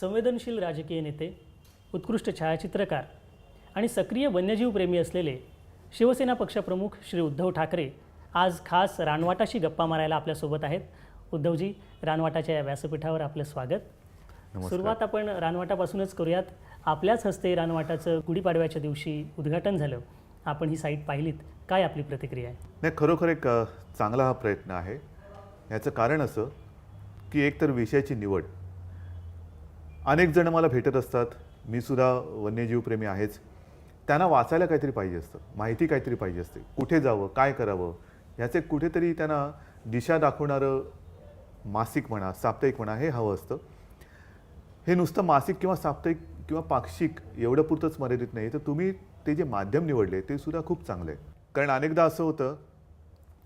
संवेदनशील राजकीय नेते, उत्कृष्ट छायाचित्रकार आणि सक्रिय वन्यजीव प्रेमी असलेले शिवसेना पक्षप्रमुख श्री उद्धव ठाकरे आज खास रानवाटाशी गप्पा मारायला आपल्यासोबत आहेत. उद्धवजी, रानवाटाच्या या व्यासपीठावर आपलं स्वागत. सुरुवात आपण रानवाटापासूनच करूयात. आपल्याच हस्ते रानवाटाचं गुढीपाडव्याच्या दिवशी उद्घाटन झालं. आपण ही साईट पाहिलीत, काय आपली प्रतिक्रिया आहे? नाही, खरोखर एक चांगला हा प्रयत्न आहे. याचं कारण असं की एकतर विषयाची निवड. अनेक जण मला भेटत असतात, मी सुद्धा वन्यजीव प्रेमी आहेच. त्यांना वाचायला काहीतरी पाहिजे असतं, माहिती काहीतरी पाहिजे असते, कुठे जावं, काय करावं, ह्याचे कुठेतरी त्यांना दिशा दाखवणारं मासिक म्हणा, साप्ताहिक म्हणा, हे हवं असतं. हे नुसतं मासिक किंवा साप्ताहिक किंवा पाक्षिक एवढं पुरतंच मर्यादित नाही, तर तुम्ही ते जे माध्यम निवडले ते सुद्धा खूप चांगलं आहे. कारण अनेकदा असं होतं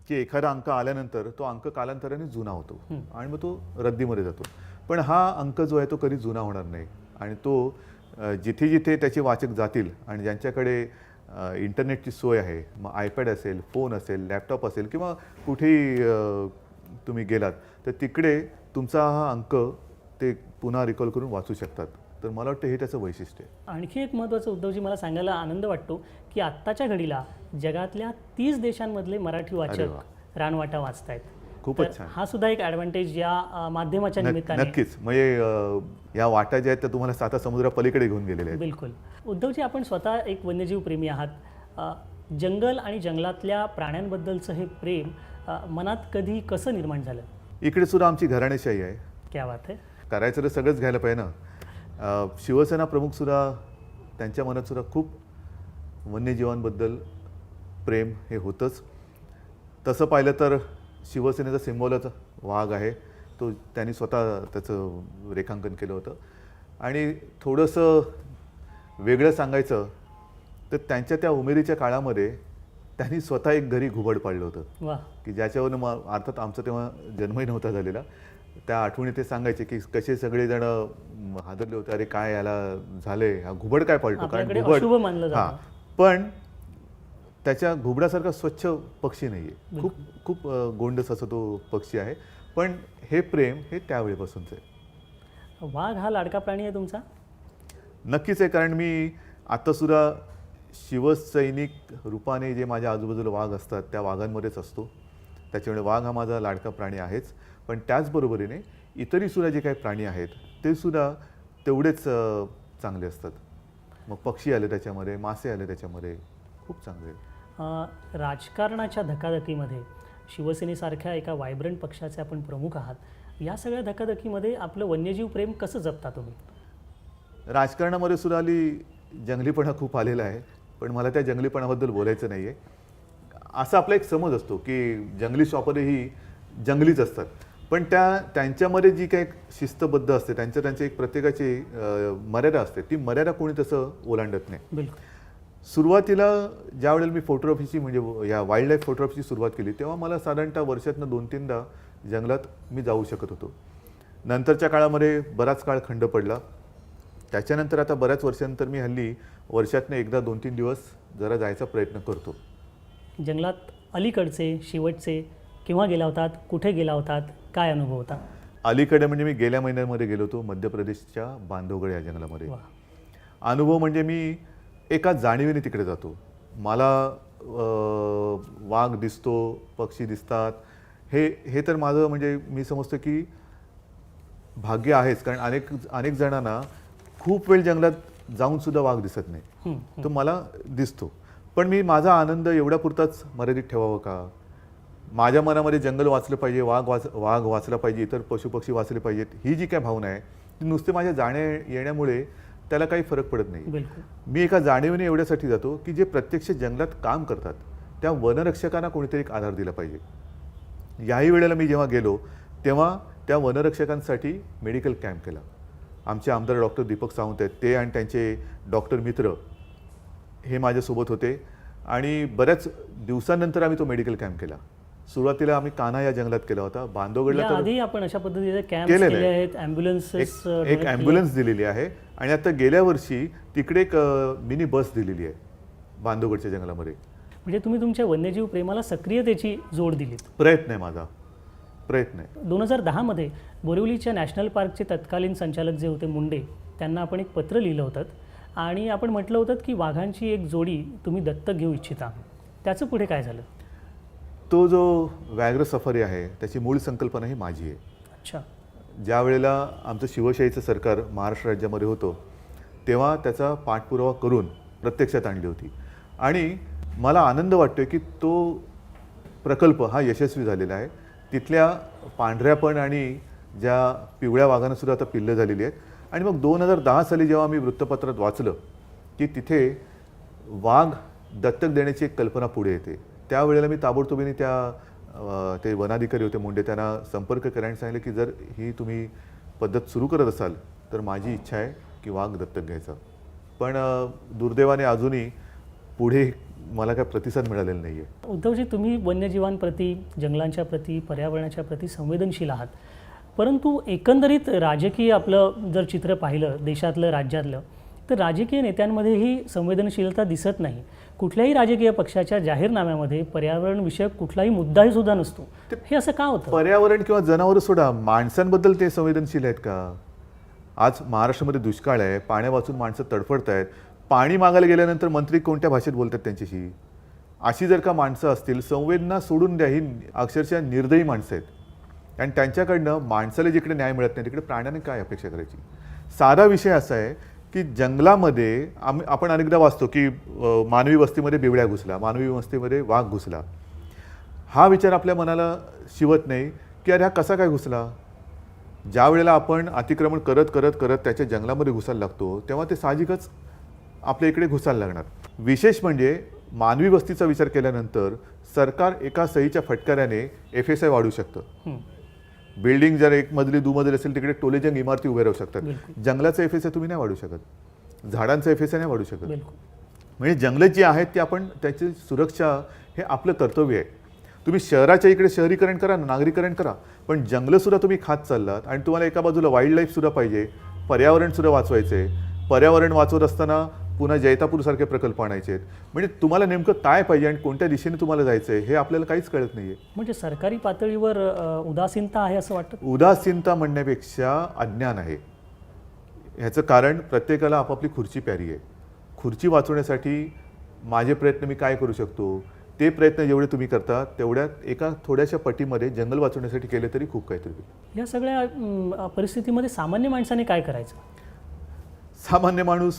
की एखादा अंक आल्यानंतर तो अंक कालांतराने जुना होतो आणि मग तो रद्दीमध्ये जातो. पण हा अंक जो आहे तो कधी जुना होणार नाही आणि तो जिथे जिथे त्याचे वाचक जातील आणि ज्यांच्याकडे इंटरनेटची सोय आहे, मग आयपॅड असेल, फोन असेल, लॅपटॉप असेल किंवा कुठेही तुम्ही गेलात तर तिकडे तुमचा हा अंक ते पुन्हा रिकॉल करून वाचू शकतात. तर मला वाटतं हे त्याचं वैशिष्ट्य आहे. आणखी एक महत्त्वाचं उद्धवजी, मला सांगायला आनंद वाटतो की आत्ताच्या घडीला जगातल्या 30 देशांमधले मराठी वाचक रानवाटा वाचतायत. खूपच छान. हा सुद्धा एक ॲडव्हान्टेज या माध्यमाच्या निमित्ताने. नक्कीच. म्हणजे या वाटा ज्या आहेत त्या तुम्हाला 7 समुद्रापलीकडे घेऊन गेलेल्या आहेत. बिलकुल. उद्धवजी, आपण स्वतः एक वन्यजीव प्रेमी आहात. जंगल आणि जंगलातल्या प्राण्यांबद्दलचं हे प्रेम मनात कधी कसं निर्माण झालं? इकडे सुद्धा आमची घराणेशाही आहे. क्या बात आहे. करायचं तर सगळंच घ्यायला पाहिजे ना. शिवसेना प्रमुखसुद्धा त्यांच्या मनातसुद्धा खूप वन्यजीवांबद्दल प्रेम हे होतंच. तसं पाहिलं तर शिवसेनेचा सिम्बॉलच वाघ आहे. तो त्यांनी स्वतः त्याचं रेखांकन केलं होतं. आणि थोडंसं वेगळं सांगायचं तर त्यांच्या त्या उमेदीच्या काळामध्ये त्यांनी स्वतः एक घरी घुबड पाळलं होतं. वाह. की ज्याच्यावरून मग अर्थात आमचा तेव्हा जन्मही नव्हता झालेला. त्या आठवणी ते सांगायचे की कसे सगळेजण हादरले होते, अरे काय याला झाले, हा घुबड काय पाळतो, कारण घुबड. हां, पण त्याच्या घुबडासारखा स्वच्छ पक्षी नाही आहे. खूप खूप गोंडस असा तो पक्षी आहे. पण हे प्रेम हे त्यावेळेपासूनचं आहे. वाघ हा लाडका प्राणी आहे तुमचा? नक्कीच आहे. कारण मी आत्तासुद्धा शिवसैनिक रूपाने जे माझ्या आजूबाजूला वाघ असतात त्या वाघांमध्येच असतो. त्याच्यामुळे वाघ हा माझा लाडका प्राणी आहेच. पण त्याचबरोबरीने इतरही सुद्धा जे काही प्राणी आहेत ते सुद्धा तेवढेच चांगले असतात. मग पक्षी आले त्याच्यामध्ये, मासे आले त्याच्यामध्ये, खूप चांगले. राजकारणाच्या धकाधकीमध्ये शिवसेनेसारख्या एका वायब्रंट पक्षाचे आपण प्रमुख आहात. या सगळ्या धकाधकीमध्ये आपलं वन्यजीव प्रेम कसं जपता तुम्ही? राजकारणामध्ये सुद्धा हल्ली जंगलीपणा खूप आलेला आहे. पण मला त्या जंगलीपणाबद्दल बोलायचं नाही आहे. असा आपला एक समज असतो की जंगली शॉपरही जंगलीच असतात. पण त्यांच्यामध्ये जी काही शिस्तबद्ध असते, त्यांची एक प्रत्येकाची मर्यादा असते. ती मर्यादा कोणी तसं ओलांडत नाही. बिलकुल. सुरुवातीला ज्यावेळेला मी फोटोग्राफीची म्हणजे या वाईल्ड लाईफ फोटोग्राफीची सुरुवात केली तेव्हा मला साधारणतः वर्षातनं 2-3दा जंगलात मी जाऊ शकत होतो. नंतरच्या काळामध्ये बराच काळ खंड पडला. त्याच्यानंतर आता बऱ्याच वर्षानंतर मी हल्ली वर्षातनं एकदा 2-3 दिवस जरा जायचा प्रयत्न करतो. जंगलात अलीकडचे शेवटचे केव्हा गेला होतात, कुठे गेला होतात, काय अनुभव होता? अलीकडे म्हणजे मी गेल्या महिन्यामध्ये गेलो होतो मध्य प्रदेशच्या बांधवगड या जंगलामध्ये. अनुभव म्हणजे मी एका जाणीवेने तिकडे जातो. मला वाघ दिसतो, पक्षी दिसतात, हे तर माझं म्हणजे मी समजतो की भाग्य आहेच. कारण अनेक जणांना खूप वेळ जंगलात जाऊन सुद्धा वाघ दिसत नाही. तो मला दिसतो. पण मी माझा आनंद एवढ्यापुरताच मर्यादित ठेवावा का? माझ्या मनामध्ये जंगल वाचलं पाहिजे, वाघ वाचला पाहिजे, इतर पशुपक्षी वाचले पाहिजेत, ही जी काय भावना आहे ती नुसते माझ्या येण्यामुळे त्याला काही फरक पडत नाही. मी एका जाणीवेने एवढ्यासाठी जातो की जे प्रत्यक्ष जंगलात काम करतात त्या वनरक्षकांना कोणीतरी एक आधार दिला पाहिजे. याही वेळेला मी जेव्हा गेलो तेव्हा त्या वनरक्षकांसाठी मेडिकल कॅम्प केला. आमचे आमदार डॉक्टर दीपक सावंत आहेत, ते आणि त्यांचे डॉक्टर मित्र हे माझ्यासोबत होते. आणि बऱ्याच दिवसांनंतर आम्ही तो मेडिकल कॅम्प केला. सुरुवातीला आम्ही कान्हा या जंगलात केला होता. बांधवगडला तर आधी आपण अशा पद्धतीचे कॅम्प केले आहेत. एक ॲम्ब्युलन्स दिलेली आहे. आणि आता गेल्या वर्षी तिकडे एक मिनी बस दिलेली आहे बांधवगडच्या जंगलामध्ये. म्हणजे तुम्ही तुमच्या वन्यजीव प्रेमाला सक्रियतेची जोड दिलीत. प्रयत्न आहे माझा. प्रयत्न आहे. 2010मध्ये बोरिवलीच्या नॅशनल पार्कचे तत्कालीन संचालक जे होते मुंडे, त्यांना आपण एक पत्र लिहिलं होतं आणि आपण म्हटलं होतं की वाघांची एक जोडी तुम्ही दत्तक घेऊ इच्छिता. त्याचं पुढे काय झालं? तो जो व्याघ्र सफारी आहे त्याची मूळ संकल्पना ही माझी आहे. अच्छा. ज्या वेळेला आमचं शिवशाहीचं सरकार महाराष्ट्र राज्यामध्ये होतं तेव्हा त्याचा पाठपुरावा करून प्रत्यक्षात आणली होती आणि मला आनंद वाटतोय की तो प्रकल्प हा यशस्वी झालेला आहे. तिथल्या पांढऱ्या पण आणि ज्या पिवळ्या वाघांना सुद्धा आता पिल्लं झालेली आहेत आणि मग 2010 साली जेव्हा मी वृत्तपत्रात वाचलं की तिथे वाघ दत्तक देण्याची एक कल्पना पुढे येते, त्यावेळेला मी ताबडतोबीने ते वनाधिकारी होते मुंडे, त्यांना संपर्क करायला सांगितलं की जर ही तुम्ही पद्धत सुरू करत असाल तर माझी इच्छा आहे की वाघ दत्तक घ्यायचा. पण दुर्दैवाने अजूनही पुढे मला काय प्रतिसाद मिळालेला नाही आहे. उद्धवजी, तुम्ही वन्यजीवांप्रती, जंगलांच्या प्रती, पर्यावरणाच्या प्रती संवेदनशील आहात, परंतु एकंदरीत राजकीय आपलं जर चित्र पाहिलं देशातलं, राज्यातलं, तर राजकीय नेत्यांमध्येही संवेदनशीलता दिसत नाही. कुठल्याही राजकीय पक्षाच्या जाहीरनाम्यामध्ये पर्यावरणविषयक कुठलाही मुद्दाही सुद्धा नसतो. हे असं का होतं? पर्यावरण किंवा जनावरं सोडा, माणसांबद्दल ते संवेदनशील आहेत का? आज महाराष्ट्रामध्ये दुष्काळ आहे, पाण्या वाचून माणसं तडफडत आहेत. पाणी मागायला गेल्यानंतर मंत्री कोणत्या भाषेत बोलतात त्यांच्याशी? अशी जर का माणसं असतील, संवेदना सोडून द्या. ही अक्षरशः निर्दयी माणसं आहेत आणि त्यांच्याकडनं माणसाला जिकडे न्याय मिळत नाही तिकडे प्राण्याने काय अपेक्षा करायची? साधा विषय असा आहे की जंगलामध्ये आपण अनेकदा वाचतो की मानवी वस्तीमध्ये बिबळ्या घुसला, मानवी वस्तीमध्ये वाघ घुसला. हा विचार आपल्या मनाला शिवत नाही की अरे हा कसा काय घुसला? ज्या वेळेला आपण अतिक्रमण करत करत करत त्याच्या जंगलामध्ये घुसायला लागतो तेव्हा ते साहजिकच आपल्या इकडे घुसायला लागणार. विशेष म्हणजे मानवी वस्तीचा विचार केल्यानंतर सरकार एका सहीच्या फटकाऱ्याने FSI वाढवू शकतं. बिल्डिंग जर एक मजली दुमजली असेल तिकडे टोलेजंग इमारती उभ्या राहू शकतात. जंगलाचा FSI तुम्ही नाही वाढू शकत, झाडांचा FSI नाही वाढू शकत. म्हणजे जंगलं जी आहेत ती आपण त्याची सुरक्षा हे आपलं कर्तव्य आहे. तुम्ही शहराच्या इकडे शहरीकरण करा, नागरीकरण करा, पण जंगलंसुद्धा तुम्ही खात चाललात आणि तुम्हाला एका बाजूला वाईल्ड लाईफसुद्धा पाहिजे, पर्यावरणसुद्धा वाचवायचं आहे. पर्यावरण वाचवत असताना पुन्हा जैतापूरसारखे प्रकल्प आणायचे आहेत. म्हणजे तुम्हाला नेमकं काय पाहिजे आणि कोणत्या दिशेने तुम्हाला जायचं आहे हे आपल्याला काहीच कळत नाही आहे. म्हणजे सरकारी पातळीवर उदासीनता आहे असं वाटतं? उदासीनता म्हणण्यापेक्षा अज्ञान आहे. ह्याचं कारण प्रत्येकाला आपापली खुर्ची प्यारी आहे. खुर्ची वाचवण्यासाठी माझे प्रयत्न मी काय करू शकतो? ते प्रयत्न जेवढे तुम्ही करता तेवढ्यात एका थोड्याशा पटीमध्ये जंगल वाचवण्यासाठी केले तरी खूप काहीतरी होईल. या सगळ्या परिस्थितीमध्ये सामान्य माणसाने काय करायचं? सामान्य माणूस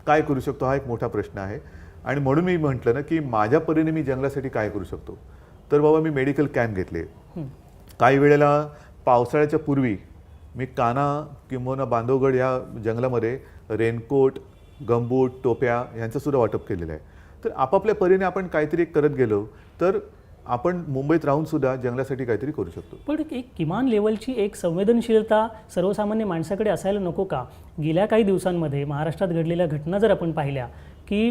काय करू शकतो हा एक मोठा प्रश्न आहे आणि म्हणून मी म्हटलं ना की माझ्या परीने मी जंगलासाठी काय करू शकतो. तर बाबा मी मेडिकल कॅम्प घेतले. काही वेळेला पावसाळ्याच्या पूर्वी मी काना किंबहुना बांधवगड या जंगलामध्ये रेनकोट, गमबूट, टोप्या यांचंसुद्धा वाटप केलेलं आहे. तर आपापल्या परीने आपण काहीतरी करत गेलो तर आपण मुंबईत राहून सुद्धा जंगलासाठी काहीतरी करू शकतो. पण एक किमान लेवलची एक संवेदनशीलता सर्वसामान्य माणसाकडे असायला नको का? गेल्या काही दिवसांमध्ये महाराष्ट्रात घडलेल्या घटना जर आपण पाहिल्या की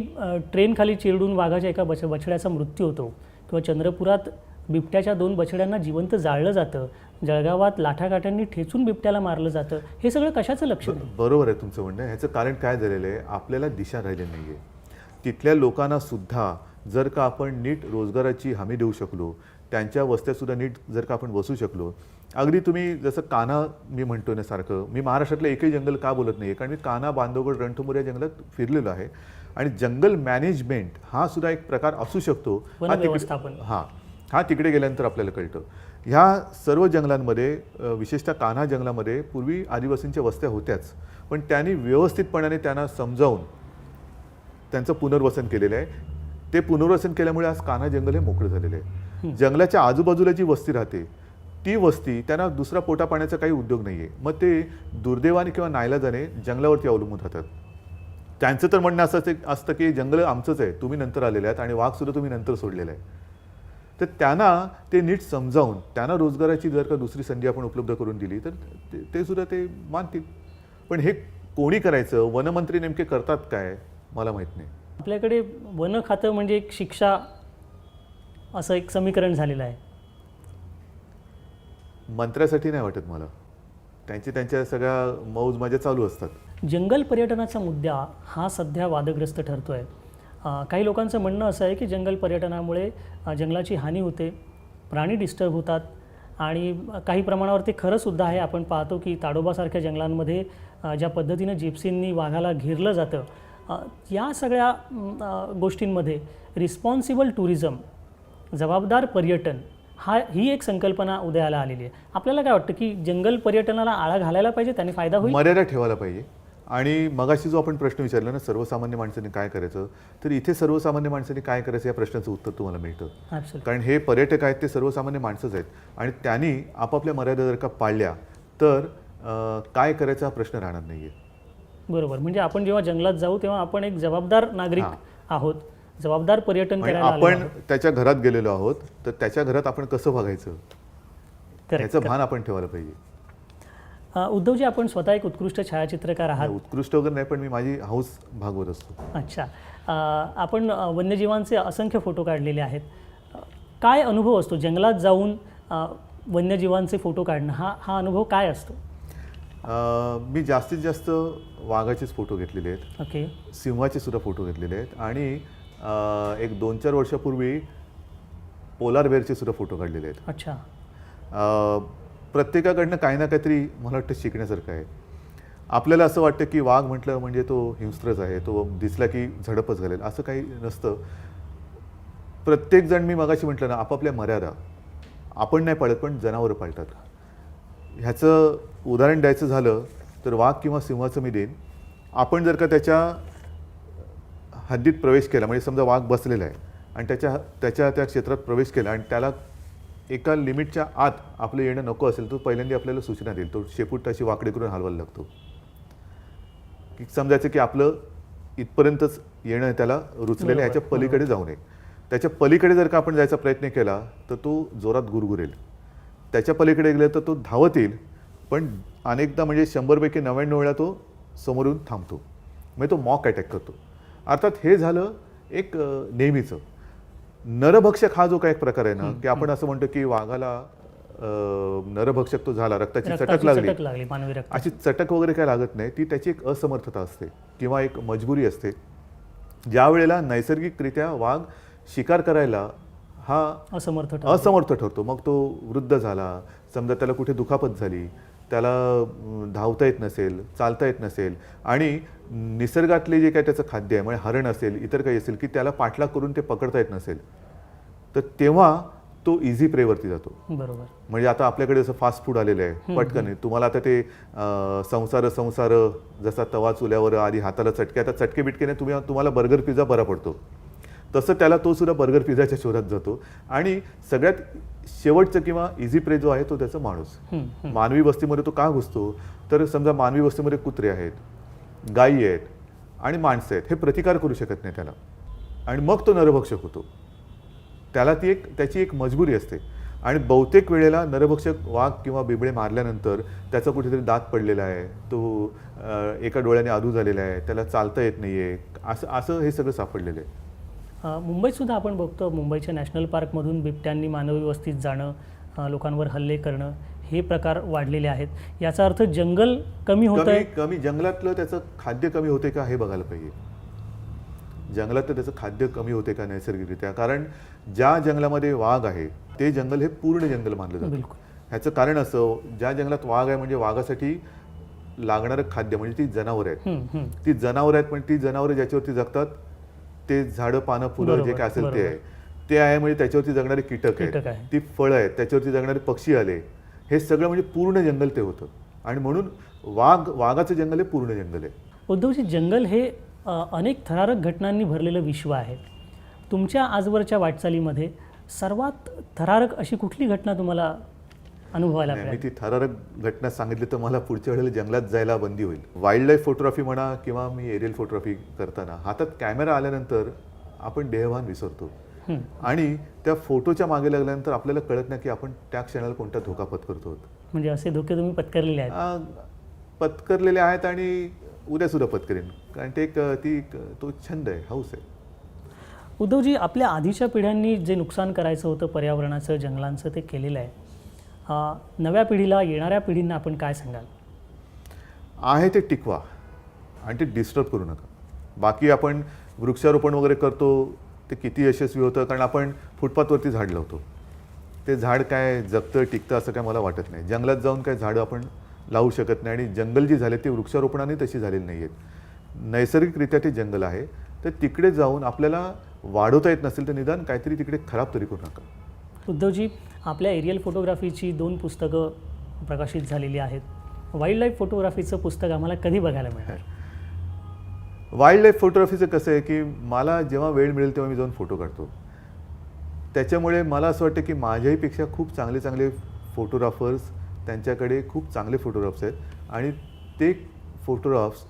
ट्रेनखाली चिरडून वाघाच्या एका बछड्याचा मृत्यू होतो किंवा चंद्रपुरात बिबट्याच्या 2 बछड्यांना जिवंत जाळलं जातं, जळगावात लाठाकाठ्यांनी ठेचून बिबट्याला मारलं जातं, हे सगळं कशाचं लक्ष? बरोबर आहे तुमचं म्हणणं. ह्याचं कारण काय झालेलं आहे, आपल्याला दिशा राहिली नाही आहे. तिथल्या लोकांना सुद्धा जर का आपण नीट रोजगाराची हमी देऊ शकलो, त्यांच्या वस्त्यासुद्धा नीट जर का आपण बसू शकलो. अगदी तुम्ही जसं कान्हा मी म्हणतो ना सारखं, मी महाराष्ट्रातलं एकही जंगल का बोलत नाही आहे कारण मी कान्हा, बांधवगड, रणथंभोर या जंगलात फिरलेलो आहे आणि जंगल मॅनेजमेंट हा सुद्धा एक प्रकार असू शकतो. हा तिकडे गेल्यानंतर आपल्याला कळतं. ह्या सर्व जंगलांमध्ये विशेषतः कान्हा जंगलामध्ये पूर्वी आदिवासींच्या वस्त्या होत्याच, पण त्यांनी व्यवस्थितपणाने त्यांना समजावून त्यांचं पुनर्वसन केलेलं आहे. ते पुनर्वसन केल्यामुळे आज कान्हा जंगल हे मोकळं झालेलं आहे. जंगलाच्या आजूबाजूला जी वस्ती राहते ती वस्ती त्यांना दुसरा पोटा पाण्याचा काही उद्योग नाही आहे. मग ते दुर्दैवाने किंवा नाईलाजाने जंगलावरती अवलंबून राहतात. त्यांचं तर म्हणणं असं असतं की जंगल आमचंच आहे, तुम्ही नंतर आलेले आहेत आणि वाघसुद्धा तुम्ही नंतर सोडलेला आहे. तर त्यांना ते नीट समजावून त्यांना रोजगाराची जर का दुसरी संधी आपण उपलब्ध करून दिली तर ते सुद्धा ते मानतील. पण हे कोणी करायचं? वनमंत्री नेमके करतात काय मला माहीत नाही. आपल्याकडे वन खातं म्हणजे एक शिक्षा असं एक समीकरण झालेलं आहे. मंत्र्यासाठी नाही वाटत मला. त्यांच्या सगळ्या मौज मजा चालू असतात. जंगल पर्यटनाचा मुद्दा हा सध्या वादग्रस्त ठरतो आहे. काही लोकांचं म्हणणं असं आहे की जंगल पर्यटनामुळे जंगलाची हानी होते, प्राणी डिस्टर्ब होतात आणि काही प्रमाणावर ते खरंसुद्धा आहे. आपण पाहतो की ताडोबासारख्या जंगलांमध्ये ज्या पद्धतीनं जिप्सींनी वाघाला घेरलं जातं, या सगळ्या गोष्टींमध्ये रिस्पॉन्सिबल टुरिझम, जबाबदार पर्यटन, ही एक संकल्पना उदयाला आलेली आहे. आपल्याला काय वाटतं की जंगल पर्यटनाला आळा घालायला पाहिजे, त्याने फायदा होईल? मर्यादा ठेवायला पाहिजे. आणि मगाशी जो आपण प्रश्न विचारला ना, सर्वसामान्य माणसाने काय करायचं, तर इथे सर्वसामान्य माणसाने काय करायचं या प्रश्नाचं उत्तर तुम्हाला मिळतं. Absolutely. कारण हे पर्यटक आहेत ते सर्वसामान्य माणसंच आहेत आणि त्यांनी आपापल्या मर्यादा जर का पाळल्या तर काय करायचा हा प्रश्न राहणार नाही आहे. बरोबर. म्हणजे आपण जेव्हा जंगलात जाऊ तेव्हा आपण एक जबाबदार नागरिक आहोत, जबाबदार पर्यटन आणि करायला आलो आपण आहोत. त्याच्या घरात गेलेलो आहोत, तर त्याच्या घरात आपण कसं बघायचं Correct, याचं भान आपण ठेवायला पाहिजे. उद्धवजी, आपण स्वतः एक उत्कृष्ट छायाचित्रकार आहात. उत्कृष्ट वगैरे नाही, पण मी माझी हौस भागवत असतो. अच्छा. आपण वन्यजीवांचे असंख्य फोटो काढलेले आहेत. काय अनुभव असतो जंगलात जाऊन वन्यजीवांचे फोटो काढणं? हा अनुभव काय असतो? मी जास्तीत जास्त वाघाचेच फोटो घेतलेले आहेत, ओके. सिंहाचे सुद्धा फोटो घेतलेले आहेत आणि एक 2-4 वर्षापूर्वी पोलार बेअरचे सुद्धा फोटो काढलेले आहेत. अच्छा. प्रत्येकाकडनं काही ना काहीतरी मला वाटतं शिकण्यासारखं आहे. आपल्याला असं वाटतं की वाघ म्हटलं म्हणजे तो हिंस्त्रच आहे, तो दिसला की झडपच घालेल, असं काही नसतं. प्रत्येकजण, मी मगाशी म्हटलं ना, आपापल्या मर्यादा आपण नाही पाळत पण जनावरं पाळतात. ह्याचं उदाहरण द्यायचं झालं तर वाघ किंवा सिंहाचं मी देईन. आपण जर का त्याच्या हद्दीत प्रवेश केला, म्हणजे समजा वाघ बसलेला आहे आणि त्या क्षेत्रात प्रवेश केला आणि त्याला एका लिमिटच्या आत आपलं येणं नको असेल, तो पहिल्यांदा आपल्याला सूचना देईल. तो शेपूट अशी वाकडे करून हलवायला लागतो की समजायचं की आपलं इथपर्यंतच येणं त्याला रुचलेलं आहे, ह्याच्या पलीकडे जाऊ नये. त्याच्या पलीकडे जर का आपण जायचा प्रयत्न केला तर तो जोरात गुरगुरेल. त्याच्या पलीकडे गेलं तर तो धावत येईल, पण अनेकदा म्हणजे 100पैकी 99 वेळा तो समोरून थांबतो, म्हणजे तो मॉक अटॅक करतो. अर्थात हे झालं एक नेहमीचं. नरभक्षक हा जो काही एक प्रकार आहे ना, की आपण असं म्हणतो की वाघाला नरभक्षक तो झाला, रक्ताची चटक लागली, मानवी रक्त. अशी चटक वगैरे काय लागत नाही. ती त्याची एक असमर्थता असते किंवा एक मजबुरी असते. ज्या वेळेला नैसर्गिकरित्या वाघ शिकार करायला हा असमर्थ ठरतो, मग तो वृद्ध झाला, समजा त्याला कुठे दुखापत झाली, त्याला धावता येत नसेल, चालता येत नसेल आणि निसर्गातले जे काही त्याचं खाद्य आहे, म्हणजे हरण असेल, इतर काही असेल, की त्याला पाठलाग करून ते पकडता येत नसेल, तर तेव्हा तो इझी प्रेवरती जातो. बरोबर. म्हणजे आता आपल्याकडे जसं फास्ट फूड आलेलं आहे, पटकन तुम्हाला आता ते संसार जसा तवा चुल्यावर आधी हाताला चटके, आता चटके बिटकेने तुम्हाला बर्गर पिझ्झा बरा पडतो, तसं त्याला तो सुद्धा बर्गर पिझ्झाच्या शोधात जातो. आणि सगळ्यात शेवटचं किंवा इझी प्रे जो आहे तो त्याचा माणूस. मानवी वस्तीमध्ये तो का घुसतो, तर समजा मानवी वस्तीमध्ये कुत्रे आहेत, गायी आहेत आणि माणसं आहेत, हे प्रतिकार करू शकत नाही त्याला, आणि मग तो नरभक्षक होतो. त्याला त्याची एक मजबुरी असते. आणि बहुतेक वेळेला नरभक्षक वाघ किंवा बिबळे मारल्यानंतर त्याचा कुठेतरी दात पडलेला आहे, तो एका डोळ्याने आधू झालेला आहे, त्याला चालता येत नाही आहे, असं हे सगळं सापडलेलं आहे. मुंबईत सुद्धा आपण बघतो, मुंबईच्या नॅशनल पार्कमधून बिबट्यांनी मानवी वस्तीत जाणं, लोकांवर हल्ले करणं, हे प्रकार वाढलेले आहेत. याचा अर्थ जंगल कमी होतंय. कमी जंगलातलं त्याचं खाद्य कमी होते का हे बघायला पाहिजे. जंगलातलं त्याचं खाद्य कमी होते का नैसर्गिकरित्या. कारण ज्या जंगलामध्ये वाघ आहे ते जंगल हे पूर्ण जंगल मानलं जातं. ह्याचं कारण असं, ज्या जंगलात वाघ आहे म्हणजे वाघासाठी लागणारं खाद्य म्हणजे ती जनावरं आहेत. ती जनावरं आहेत, पण ती जनावरं ज्याच्यावरती जगतात ते झाडं, पानं, फुलं जे काय असेल ते आहे. म्हणजे त्याच्यावरती जगणारे कीटक आहेत, ती फळं आहेत, त्याच्यावरती जगणारे पक्षी आले, हे सगळं म्हणजे पूर्ण जंगल ते होतं. आणि म्हणून वाघाचं जंगल हे पूर्ण जंगल आहे. उद्धवजी, जंगल हे अनेक थरारक घटनांनी भरलेलं विश्व आहे. तुमच्या आजवरच्या वाटचालीमध्ये सर्वात थरारक अशी कुठली घटना तुम्हाला अनुभवायला मी ती थरारक घटना सांगितली तर मला पुढच्या वेळेला जंगलात जायला बंदी होईल. वाईल्ड लाईफ फोटोग्राफी म्हणा किंवा मी एरियल फोटोग्राफी करताना हातात कॅमेरा आल्यानंतर आपण देहभान विसरतो आणि त्या फोटोच्या मागे लागल्यानंतर आपल्याला कळत नाही की आपण त्या क्षणाला कोणता धोका पत्करतो. म्हणजे असे धोके तुम्ही पत्करलेले आहेत? पत्करलेले आहेत आणि उद्या सुद्धा पत्करेन, कारण तो छंद आहे, हौस आहे. उद्धवजी, आपल्या आधीच्या पिढ्यांनी जे नुकसान करायचं होतं पर्यावरणाचं, जंगलांचं, ते केलेलं आहे. नव्या पिढीला, येणाऱ्या पिढींना आपण काय सांगाल? आहे ते टिकवा आणि ते डिस्टर्ब करू नका. बाकी आपण वृक्षारोपण वगैरे करतो ते किती यशस्वी होतं, कारण आपण फुटपाथवरती झाड लावतो. ते झाड काय जगतं टिकतं असं काय मला वाटत नाही. जंगलात जाऊन काय झाडं आपण लावू शकत नाही आणि जंगल जी झाले ती वृक्षारोपणाने तशी झालेली नाही आहेत. नैसर्गिकरित्या ते जंगल आहे, तर तिकडे जाऊन आपल्याला वाढवता येत नसेल तर निदान काहीतरी तिकडे खराब तरी करू नका. उद्धवजी, आपल्या एरियल फोटोग्राफीची 2 पुस्तकं प्रकाशित झालेली आहेत. वाईल्ड लाईफ फोटोग्राफीचं पुस्तक आम्हाला कधी बघायला मिळणार? वाईल्ड लाईफ फोटोग्राफीचं कसं आहे की मला जेव्हा वेळ मिळेल तेव्हा मी जाऊन फोटो काढतो. त्याच्यामुळे मला असं वाटतं की माझ्याहीपेक्षा खूप चांगले चांगले फोटोग्राफर्स, त्यांच्याकडे खूप चांगले फोटोग्राफ्स आहेत आणि ते फोटोग्राफ्स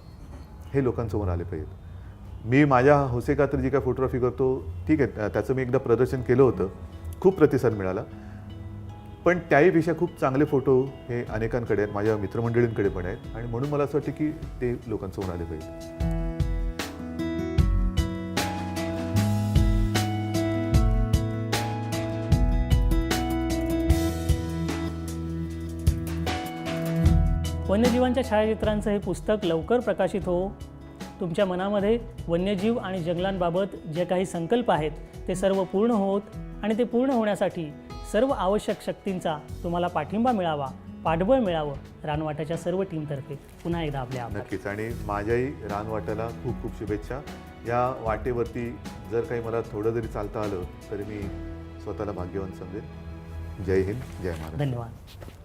हे लोकांसमोर आले पाहिजेत. मी माझ्या हौसेखातर जी काय फोटोग्राफी करतो ठीक आहे, त्याचं मी एकदा प्रदर्शन केलं होतं, खूप प्रतिसाद मिळाला. पण त्याहीपेक्षा खूप चांगले फोटो हे अनेकांकडे आहेत, माझ्या मित्रमंडळींकडे पण आहेत आणि म्हणून मला असं वाटतं की ते लोकांसमोर आले पाहिजे. वन्यजीवांच्या छायाचित्रांचं हे पुस्तक लवकर प्रकाशित हो. तुमच्या मनामध्ये वन्यजीव आणि जंगलांबाबत जे काही संकल्प आहेत ते सर्व पूर्ण होत आणि ते पूर्ण होण्यासाठी सर्व आवश्यक शक्तींचा तुम्हाला पाठिंबा मिळावा, पाठबळ मिळावं. रानवाटाच्या सर्व टीमतर्फे पुन्हा एकदा आपले आभार. नक्कीच. आणि माझ्याही रानवाट्याला खूप खूप शुभेच्छा. या वाटेवरती जर काही मला थोडं जरी चालता आलं तरी मी स्वतःला भाग्यवान समजेन. जय हिंद, जय महाराष्ट्र. धन्यवाद.